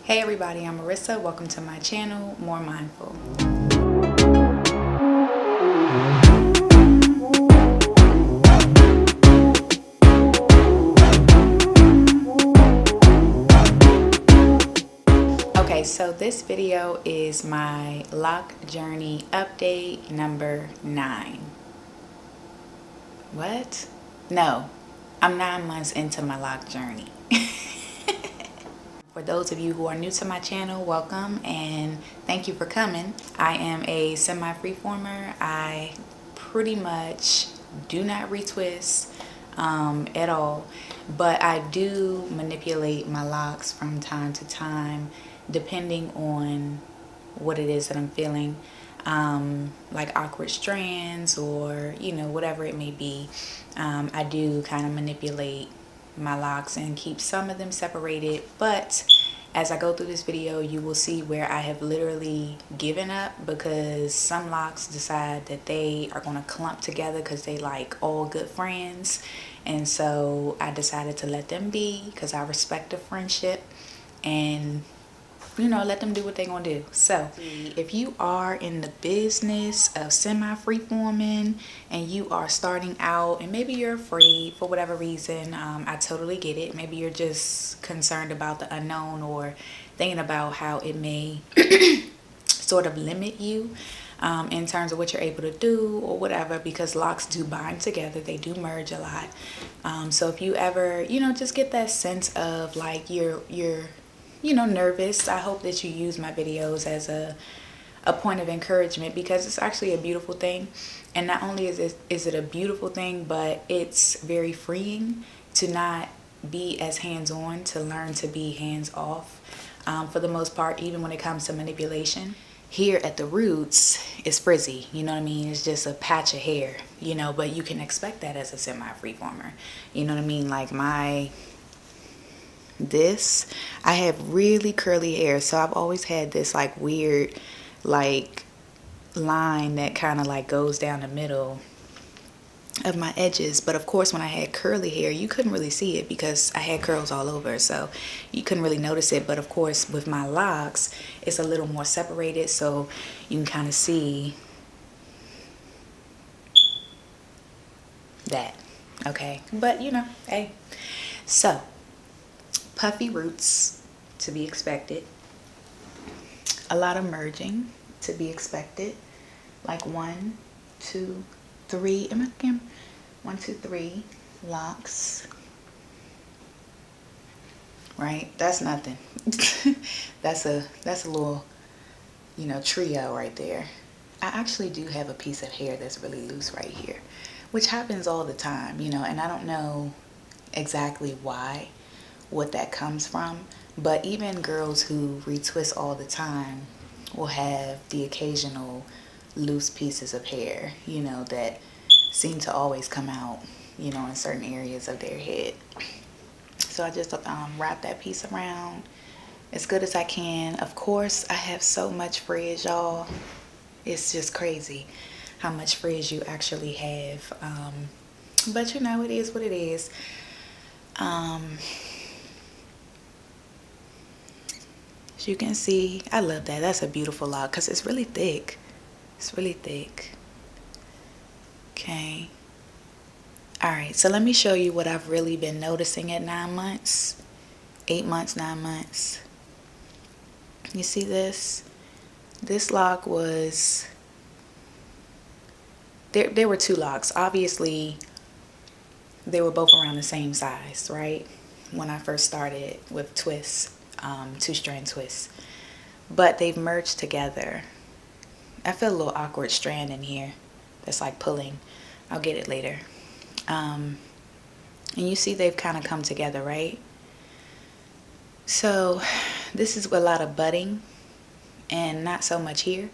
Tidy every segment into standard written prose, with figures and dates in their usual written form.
Hey everybody, I'm Marissa. Welcome to my channel, More Mindful. Okay, so this video is my lock journey update number 9. What? No, I'm 9 months into my lock journey. For those of you who are new to my channel, welcome and thank you for coming. I am a semi-freeformer. I pretty much do not retwist at all, but I do manipulate my locks from time to time depending on what it is that I'm feeling, like awkward strands or whatever it may be. I do kind of manipulate my locks and keep some of them separated, but as I go through this video you will see where I have literally given up because some locks decide that they are going to clump together because they like all good friends, and so I decided to let them be because I respect the friendship and let them do what they're gonna do. So if you are in the business of semi-freeforming and you are starting out and maybe you're afraid for whatever reason, I totally get it. Maybe you're just concerned about the unknown or thinking about how it may sort of limit you in terms of what you're able to do or whatever, because locks do bind together, they do merge a lot. So if you ever just get that sense of like you're nervous, I hope that you use my videos as a point of encouragement, because it's actually a beautiful thing. And not only is it a beautiful thing, but it's very freeing to not be as hands-on, to learn to be hands-off for the most part, even when it comes to manipulation. Here at the roots, it's frizzy, you know what I mean? It's just a patch of hair, but you can expect that as a semi-freeformer. You know what I mean? Like I have really curly hair, so I've always had this like weird like line that kind of like goes down the middle of my edges. But of course when I had curly hair you couldn't really see it because I had curls all over, so you couldn't really notice it. But of course with my locks it's a little more separated, so you can kind of see that. Okay, but hey, so puffy roots to be expected, a lot of merging to be expected, like 1 2 3, am I camera? 1 2 3 locks, right? That's nothing. that's a little trio right there. I actually do have a piece of hair that's really loose right here, which happens all the time, and I don't know exactly what that comes from, but even girls who retwist all the time will have the occasional loose pieces of hair that seem to always come out in certain areas of their head. So I just wrap that piece around as good as I can. Of course I have so much frizz, y'all. It's just crazy how much frizz you actually have, but it is what it is. As you can see, I love that. That's a beautiful lock because it's really thick. It's really thick. Okay. Alright, so let me show you what I've really been noticing at 9 months. 8 months, 9 months. You see this? This lock was... There were 2 locks. Obviously, they were both around the same size, right? When I first started with twists. 2-strand twists, but they've merged together. I feel a little awkward strand in here that's like pulling. I'll get it later. And you see they've kind of come together, right? So this is a lot of budding and not so much here,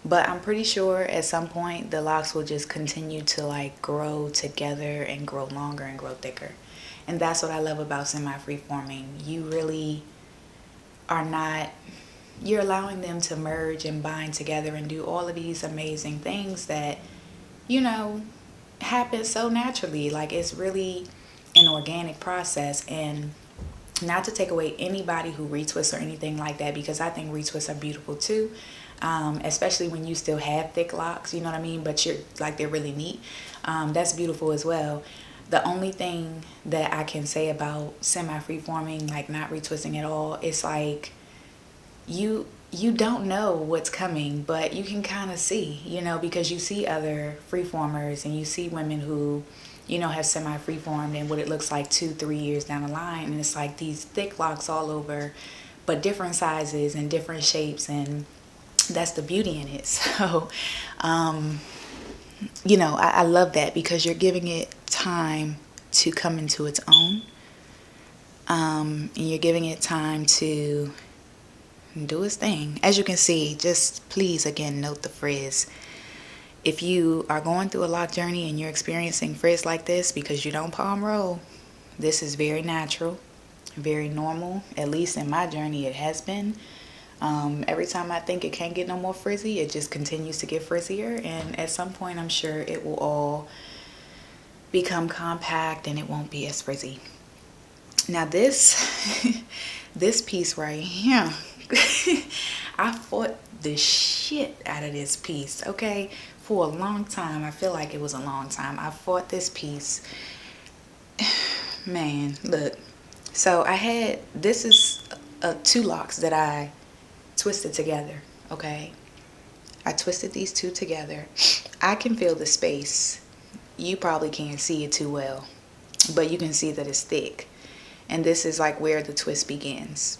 but I'm pretty sure at some point the locks will just continue to like grow together and grow longer and grow thicker. And that's what I love about semi-freeforming. You really are not, you're allowing them to merge and bind together and do all of these amazing things that happen so naturally. Like it's really an organic process, and Not to take away anybody who retwists or anything like that, because I think retwists are beautiful too. Especially when you still have thick locks, you know what I mean? But you're like, they're really neat. That's beautiful as well. The only thing that I can say about semi-freeforming, like not retwisting at all, it's like you don't know what's coming, but you can kind of see, you know, because you see other freeformers and you see women who, you know, have semi-freeformed and what it looks like 2-3 years down the line, and it's like these thick locks all over, but different sizes and different shapes, and that's the beauty in it. So you know, I love that, because you're giving it time to come into its own, and you're giving it time to do its thing. As you can see, just please again note the frizz. If you are going through a lock journey and you're experiencing frizz like this because you don't palm roll, this is very natural, very normal. At least in my journey it has been. Every time I think it can't get no more frizzy, it just continues to get frizzier, and at some point I'm sure it will all become compact and it won't be as frizzy. Now this this piece right here, I fought the shit out of this piece, okay, for a long time. I feel like it was a long time. I fought this piece. Man, look. So I had, this is 2 locks that I twisted together, okay? I twisted these 2 together. I can feel the space. You probably can't see it too well, but you can see that it's thick. And this is like where the twist begins.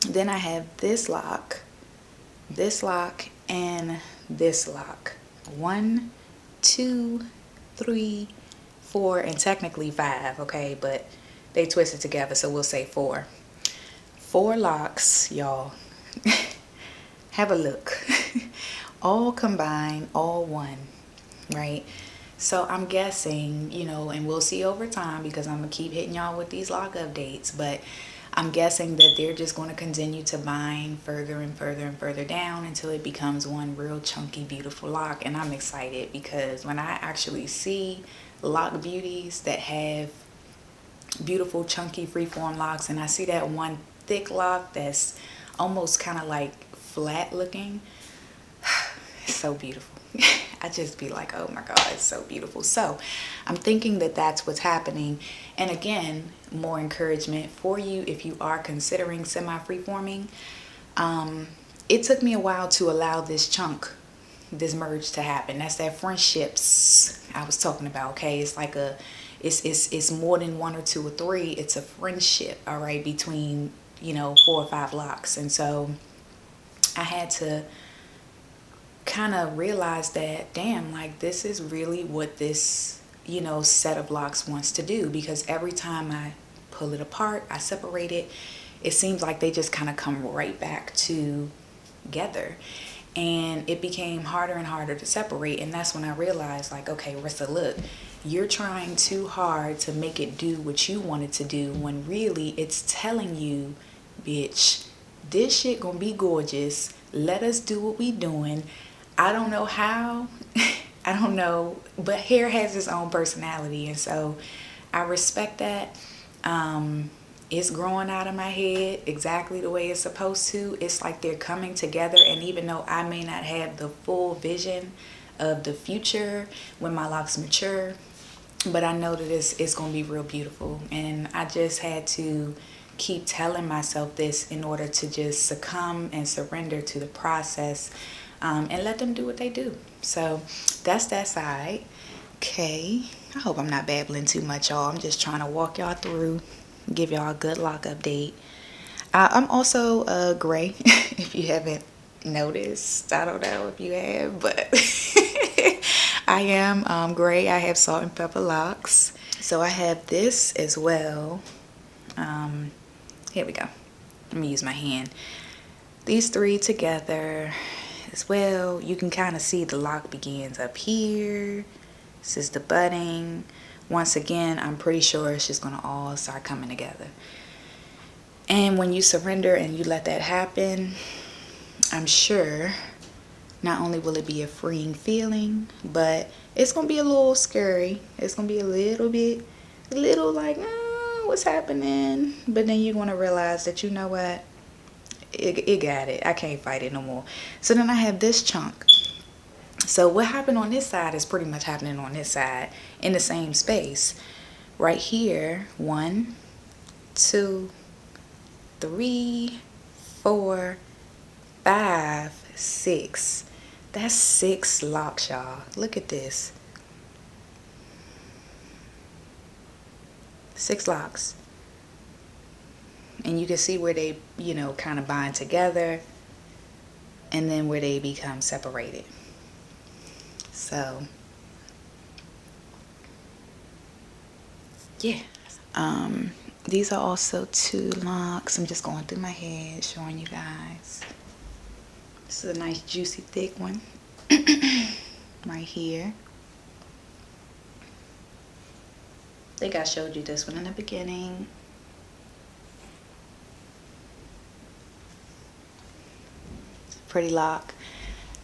Then I have this lock, and this lock. 1, 2, 3, 4, and technically 5, okay? But they twisted together, so we'll say 4. 4 locks, y'all. Have a look. All combined, all one, right? So I'm guessing, you know, and we'll see over time, because I'm gonna keep hitting y'all with these lock updates, but I'm guessing that they're just going to continue to bind further and further and further down until it becomes one real chunky, beautiful lock. And I'm excited, because when I actually see lock beauties that have beautiful, chunky, freeform locks, and I see that one thick lock that's almost kind of like flat looking, it's so beautiful. I just be like, oh my God, it's so beautiful. So I'm thinking that that's what's happening. And again, more encouragement for you if you are considering semi-freeforming. It took me a while to allow this chunk, this merge to happen. That's that friendships I was talking about, okay? It's like a, it's more than 1 or 2 or 3. It's a friendship, all right, between, you know, 4 or 5 locks. And so I had to kind of realize that, damn, like this is really what this, you know, set of locks wants to do, because every time I pull it apart, I separate it, it seems like they just kind of come right back together, and it became harder and harder to separate. And that's when I realized, like, okay, Rissa, look, you're trying too hard to make it do what you want it to do, when really it's telling you, bitch, this shit gonna be gorgeous, let us do what we doing. I don't know how, I don't know, but hair has its own personality, and so I respect that. It's growing out of my head exactly the way it's supposed to. It's like they're coming together, and even though I may not have the full vision of the future when my locks mature, but I know that it's going to be real beautiful. And I just had to keep telling myself this in order to just succumb and surrender to the process, and let them do what they do. So that's that side. Okay, I hope I'm not babbling too much, y'all. I'm just trying to walk y'all through, give y'all a good lock update. I'm also gray, if you haven't noticed. I don't know if you have, but I am gray. I have salt and pepper locks. So I have this as well. Here we go. Let me use my hand. These 3 together as well. You can kind of see the lock begins up here. This is the budding. Once again, I'm pretty sure it's just going to all start coming together. And when you surrender and you let that happen, I'm sure not only will it be a freeing feeling, but it's going to be a little scary. It's going to be a little like, know what's happening. But then you're going to realize that, you know what, it got it. I can't fight it no more. So then I have this chunk. So what happened on this side is pretty much happening on this side in the same space. Right here, 1, 2, 3, 4, 5, 6. That's 6 locks, y'all. Look at this. 6 locks. And you can see where they, you know, kind of bind together, and then where they become separated. So, yeah. These are also 2 locks. I'm just going through my head, showing you guys. This is a nice, juicy, thick one. Right here. I think I showed you this one in the beginning. Pretty lock.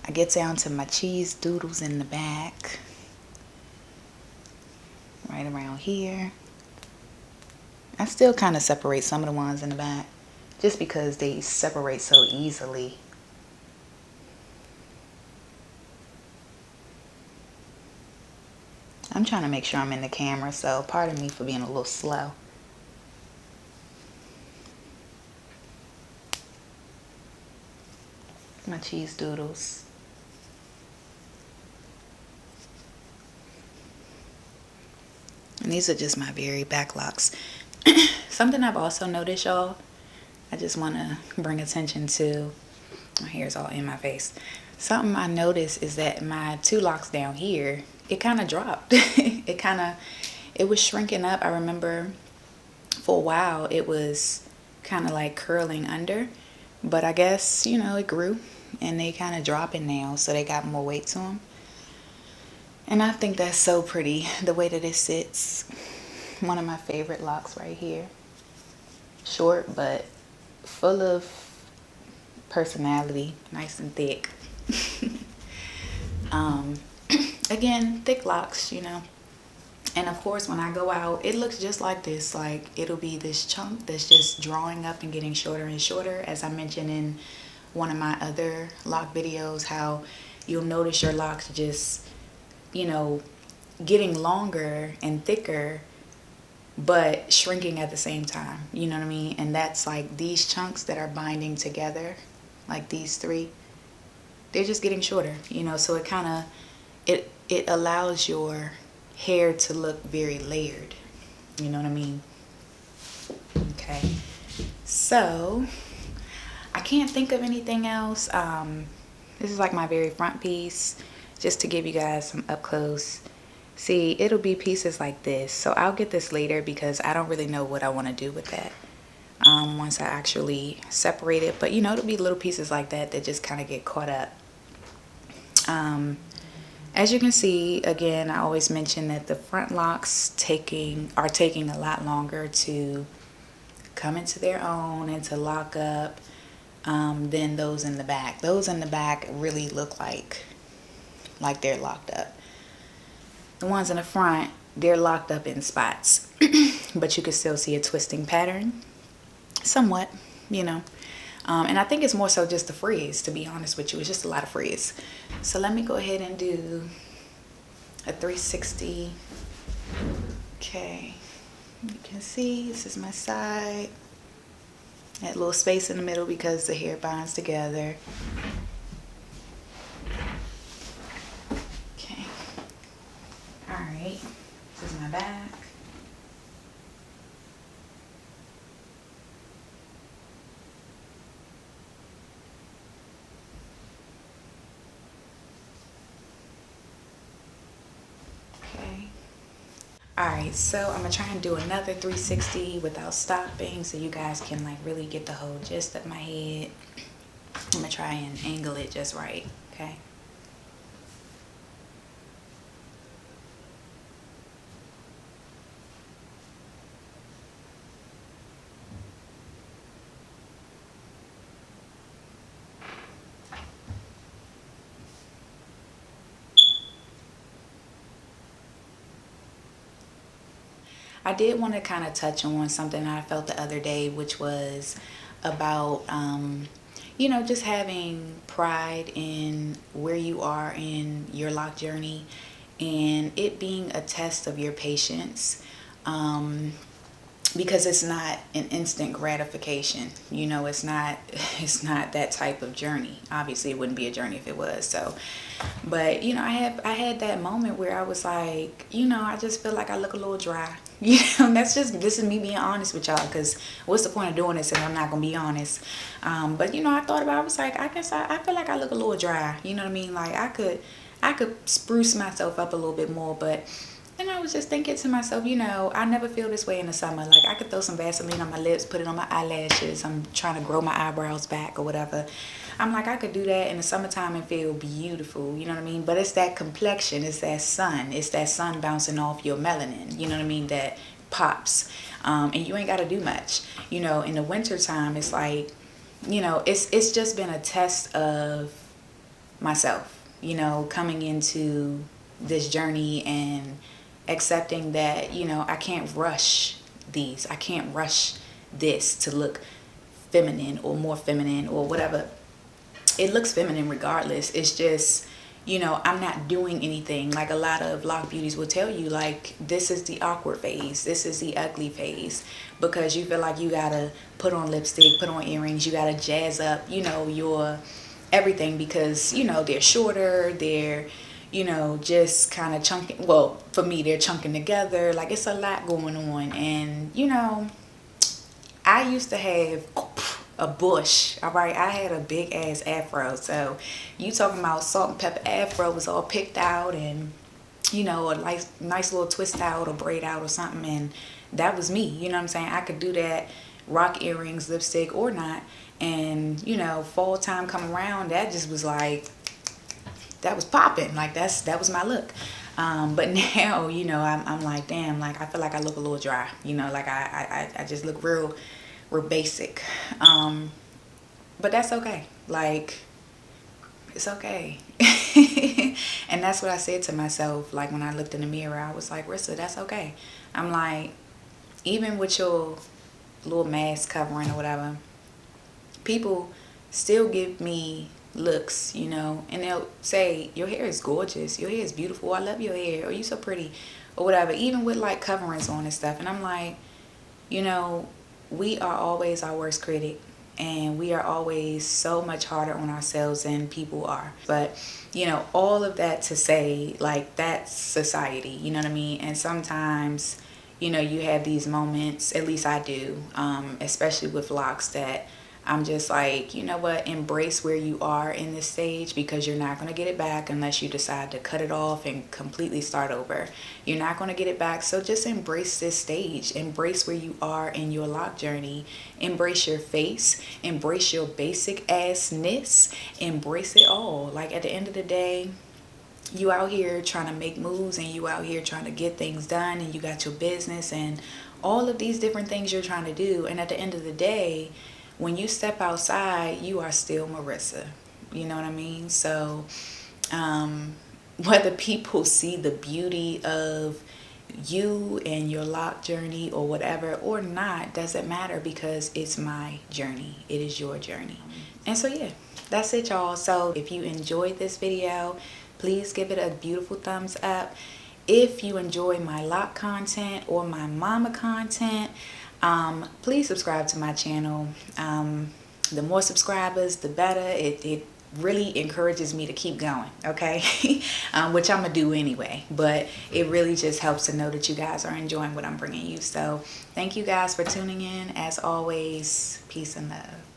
I get down to my cheese doodles in the back. Right around here. I still kind of separate some of the ones in the back, just because they separate so easily. I'm trying to make sure I'm in the camera, so pardon me for being a little slow. My cheese doodles. And these are just my very back locks. Something I've also noticed, y'all, I just want to bring attention to. My hair is all in my face. Something I noticed is that my 2 locks down here, it kind of dropped. It was shrinking up. I remember for a while it was kind of like curling under, but I guess, you know, it grew and they kind of dropping now, so they got more weight to them. And I think that's so pretty, the way that it sits. One of my favorite locks right here. Short, but full of personality, nice and thick. Again, thick locks, you know. And of course, when I go out, it looks just like this. Like, it'll be this chunk that's just drawing up and getting shorter and shorter. As I mentioned in one of my other lock videos, how you'll notice your locks just, you know, getting longer and thicker, but shrinking at the same time. You know what I mean? And that's like these chunks that are binding together, like these 3, they're just getting shorter, you know. So it kind of, it allows your hair to look very layered, you know what I mean? Okay, so I can't think of anything else. This is like my very front piece, just to give you guys some up close. See, it'll be pieces like this, so I'll get this later because I don't really know what I want to do with that once I actually separate it. But you know, it'll be little pieces like that that just kind of get caught up. As you can see, again, I always mention that the front locks are taking a lot longer to come into their own and to lock up than those in the back. Those in the back really look like they're locked up. The ones in the front, they're locked up in spots, but you can still see a twisting pattern, somewhat, you know. And I think it's more so just the frizz, to be honest with you. It's just a lot of frizz. So let me go ahead and do a 360. Okay, you can see this is my side. That little space in the middle because the hair binds together. Okay. All right, this is my back. Alright, so I'm gonna try and do another 360 without stopping so you guys can like really get the whole gist of my head. I'm gonna try and angle it just right, okay? I did want to kind of touch on something I felt the other day, which was about, just having pride in where you are in your lock journey and it being a test of your patience. Because it's not an instant gratification, it's not that type of journey. Obviously it wouldn't be a journey if it was. So, but I had that moment where I was like, I just feel like I look a little dry. This is me being honest with y'all, because what's the point of doing this if I'm not gonna be honest? But I thought about it, I was like, I guess I feel like I look a little dry. You know what I mean? Like I could spruce myself up a little bit more. But and I was just thinking to myself, I never feel this way in the summer. Like, I could throw some Vaseline on my lips, put it on my eyelashes. I'm trying to grow my eyebrows back or whatever. I'm like, I could do that in the summertime and feel beautiful. You know what I mean? But it's that complexion. It's that sun. It's that sun bouncing off your melanin. You know what I mean? That pops. And you ain't got to do much. In the wintertime, it's like, it's just been a test of myself, coming into this journey and accepting that, I can't rush these. I can't rush this to look feminine or more feminine or whatever. It looks feminine regardless. It's just, I'm not doing anything. Like a lot of lock beauties will tell you, like, this is the awkward phase. This is the ugly phase, because you feel like you gotta put on lipstick, put on earrings. You gotta jazz up, your everything, because, they're shorter, they're just kind of chunking. Well, for me, they're chunking together. Like, it's a lot going on. And, I used to have a bush. All right. I had a big ass afro. So you talking about salt and pepper afro was all picked out and, a nice little twist out or braid out or something. And that was me. You know what I'm saying? I could do that, rock earrings, lipstick or not. And, fall time come around, that just was like, that was popping. Like, that was my look. But now, I'm like, damn, like, I feel like I look a little dry, like I just look real basic. But that's okay. Like, it's okay. And that's what I said to myself. Like, when I looked in the mirror, I was like, Rissa, that's okay. I'm like, even with your little mask covering or whatever, people still give me looks, and they'll say, your hair is gorgeous, your hair is beautiful, I love your hair, or you so pretty, or whatever, even with like coverings on and stuff. And I'm like, we are always our worst critic, and we are always so much harder on ourselves than people are. But all of that to say, like, that's society, you know what I mean? And sometimes you have these moments, at least I do, especially with locks, that I'm just like, you know what, embrace where you are in this stage, because you're not going to get it back unless you decide to cut it off and completely start over. You're not going to get it back. So just embrace this stage. Embrace where you are in your lock journey. Embrace your face. Embrace your basic assness. Embrace it all. Like, at the end of the day, you out here trying to make moves, and you out here trying to get things done, and you got your business and all of these different things you're trying to do. And at the end of the day, when you step outside, you are still Marissa. You know what I mean? So whether people see the beauty of you and your lock journey or whatever or not doesn't matter, because it's my journey. It is your journey. And so, yeah, that's it, y'all. So if you enjoyed this video, please give it a beautiful thumbs up. If you enjoy my lock content or my mama content, please subscribe to my channel. The more subscribers, the better. It really encourages me to keep going, okay? Which I'm gonna do anyway, but it really just helps to know that you guys are enjoying what I'm bringing you. So thank you guys for tuning in. As always, peace and love.